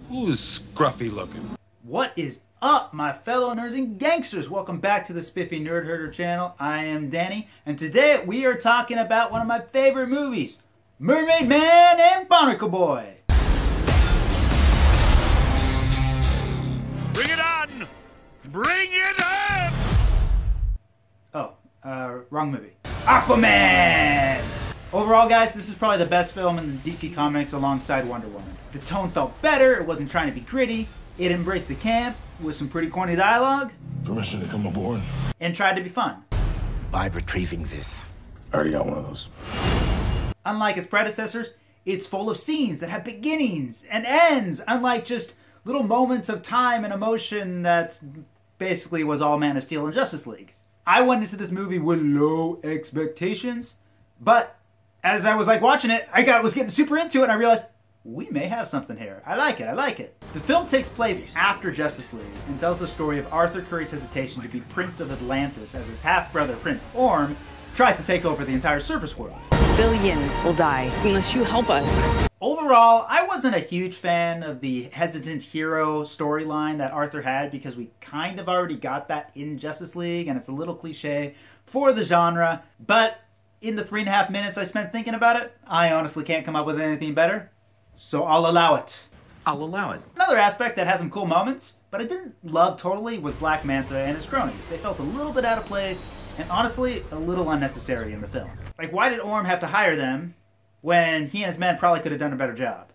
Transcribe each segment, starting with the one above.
Who's scruffy looking? What is up, my fellow nerds and gangsters? Welcome back to the Spiffy Nerd Herder channel. I am Danny, and today we are talking about one of my favorite movies, Mermaid Man and Barnacle Boy. Bring it on! Bring it on! Wrong movie. Aquaman! Overall, guys, this is probably the best film in the DC Comics alongside Wonder Woman. The tone felt better, it wasn't trying to be gritty, it embraced the camp with some pretty corny dialogue. Permission to come aboard? And tried to be fun. By retrieving this. I already got one of those. Unlike its predecessors, it's full of scenes that have beginnings and ends, unlike just little moments of time and emotion that basically was all Man of Steel and Justice League. I went into this movie with low expectations, but as I was watching it, I was getting super into it and I realized, we may have something here. I like it. The film takes place after Justice League and tells the story of Arthur Curry's hesitation to be Prince of Atlantis as his half-brother Prince Orm tries to take over the entire surface world. Billions will die unless you help us. Overall, I wasn't a huge fan of the hesitant hero storyline that Arthur had because we kind of already got that in Justice League and it's a little cliche for the genre, but in the 3.5 minutes I spent thinking about it, I honestly can't come up with anything better, so I'll allow it. Another aspect that has some cool moments, but I didn't love totally, was Black Manta and his cronies. They felt a little bit out of place and honestly a little unnecessary in the film. Like, why did Orm have to hire them when he and his men probably could have done a better job?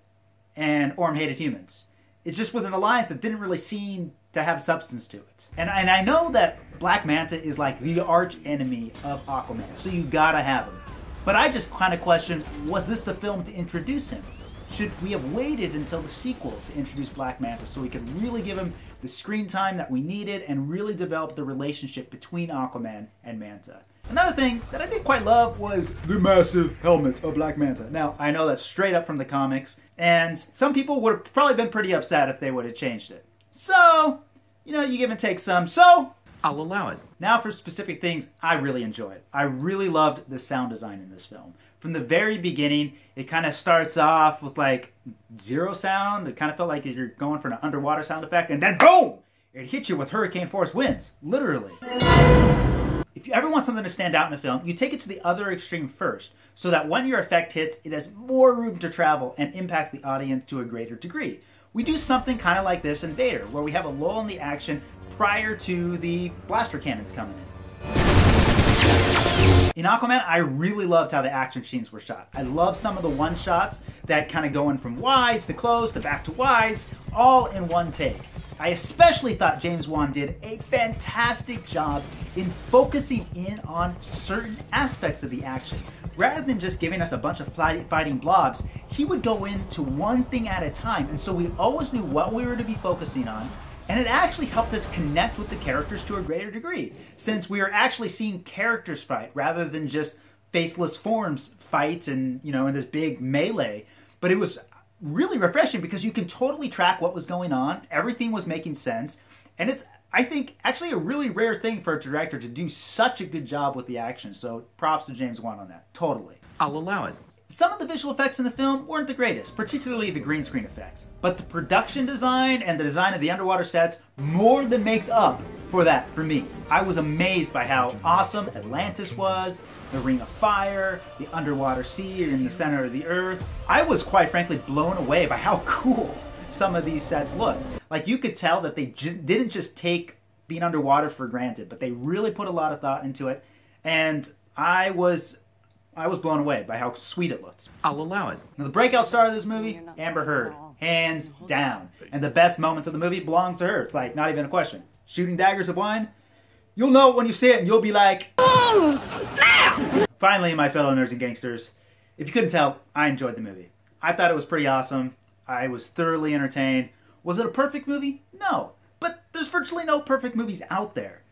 And Orm hated humans. It just was an alliance that didn't really seem to have substance to it. And I know that Black Manta is like the arch enemy of Aquaman, so you gotta have him. But I just kind of question, was this the film to introduce him? Should we have waited until the sequel to introduce Black Manta so we could really give him the screen time that we needed and really develop the relationship between Aquaman and Manta? Another thing that I didn't quite love was the massive helmet of Black Manta. Now, I know that's straight up from the comics, and some people would have probably been pretty upset if they would have changed it. So, you know, you give and take some, so I'll allow it. Now for specific things I really enjoyed. I really loved the sound design in this film. From the very beginning, it kind of starts off with like zero sound. It kind of felt like you're going for an underwater sound effect, and then boom! It hits you with hurricane force winds, literally. If you ever want something to stand out in a film, you take it to the other extreme first, so that when your effect hits, it has more room to travel and impacts the audience to a greater degree. We do something kind of like this in Vader, where we have a lull in the action prior to the blaster cannons coming in. In Aquaman, I really loved how the action scenes were shot. I love some of the one-shots that kind of going from wides to close to back to wides, all in one take. I especially thought James Wan did a fantastic job in focusing in on certain aspects of the action. Rather than just giving us a bunch of fighting blobs, he would go into one thing at a time, and so we always knew what we were to be focusing on. And it actually helped us connect with the characters to a greater degree, since we were actually seeing characters fight rather than just faceless forms fight and, you know, in this big melee. But it was really refreshing because you can totally track what was going on. Everything was making sense. And it's, I think, actually a really rare thing for a director to do such a good job with the action. So props to James Wan on that. Totally. I'll allow it. Some of the visual effects in the film weren't the greatest, particularly the green screen effects. But the production design and the design of the underwater sets more than makes up for that for me. I was amazed by how awesome Atlantis was, the Ring of Fire, the underwater sea in the center of the earth. I was quite frankly blown away by how cool some of these sets looked. Like, you could tell that they didn't just take being underwater for granted, but they really put a lot of thought into it. And I was blown away by how sweet it looked. I'll allow it. Now, the breakout star of this movie, Amber Heard, hands down. And the best moments of the movie belongs to her. It's like, not even a question. Shooting daggers of wine? You'll know it when you see it and you'll be like, oh, snap! Finally, my fellow nerds and gangsters, if you couldn't tell, I enjoyed the movie. I thought it was pretty awesome. I was thoroughly entertained. Was it a perfect movie? No. But there's virtually no perfect movies out there.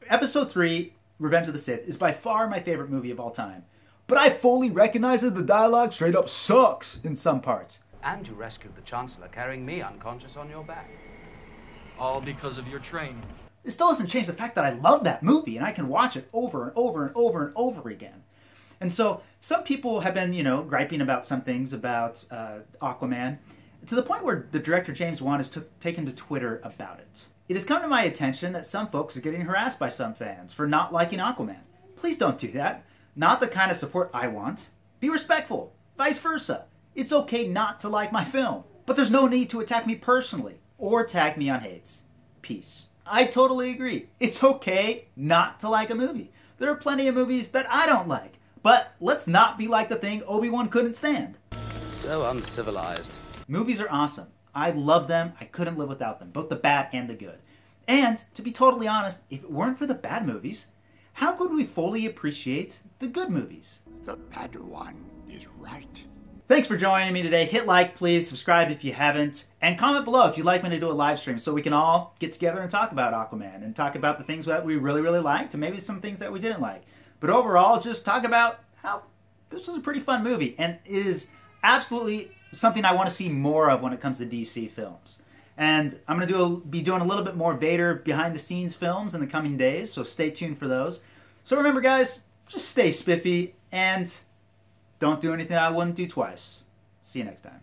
Episode 3, Revenge of the Sith, is by far my favorite movie of all time. But I fully recognize that the dialogue straight up sucks in some parts. And you rescued the Chancellor, carrying me unconscious on your back. All because of your training. It still doesn't change the fact that I love that movie and I can watch it over and over and over and over again. And so some people have been, you know, griping about some things about Aquaman. to the point where the director James Wan has taken to Twitter about it. It has come to my attention that some folks are getting harassed by some fans for not liking Aquaman. Please don't do that. Not the kind of support I want. Be respectful. Vice versa. It's okay not to like my film, but there's no need to attack me personally or tag me on hates. Peace. I totally agree. It's okay not to like a movie. There are plenty of movies that I don't like, but let's not be like the thing Obi-Wan couldn't stand. So uncivilized. Movies are awesome. I love them. I couldn't live without them, both the bad and the good. And, to be totally honest, if it weren't for the bad movies, how could we fully appreciate the good movies? The Padawan is right. Thanks for joining me today. Hit like, please. Subscribe if you haven't. And comment below if you'd like me to do a live stream so we can all get together and talk about Aquaman and talk about the things that we really, really liked and maybe some things that we didn't like. But overall, just talk about how this was a pretty fun movie. And it is absolutely something I want to see more of when it comes to DC films. And I'm going to be doing a little bit more Vader behind-the-scenes films in the coming days, so stay tuned for those. So remember, guys, just stay spiffy and don't do anything I wouldn't do twice. See you next time.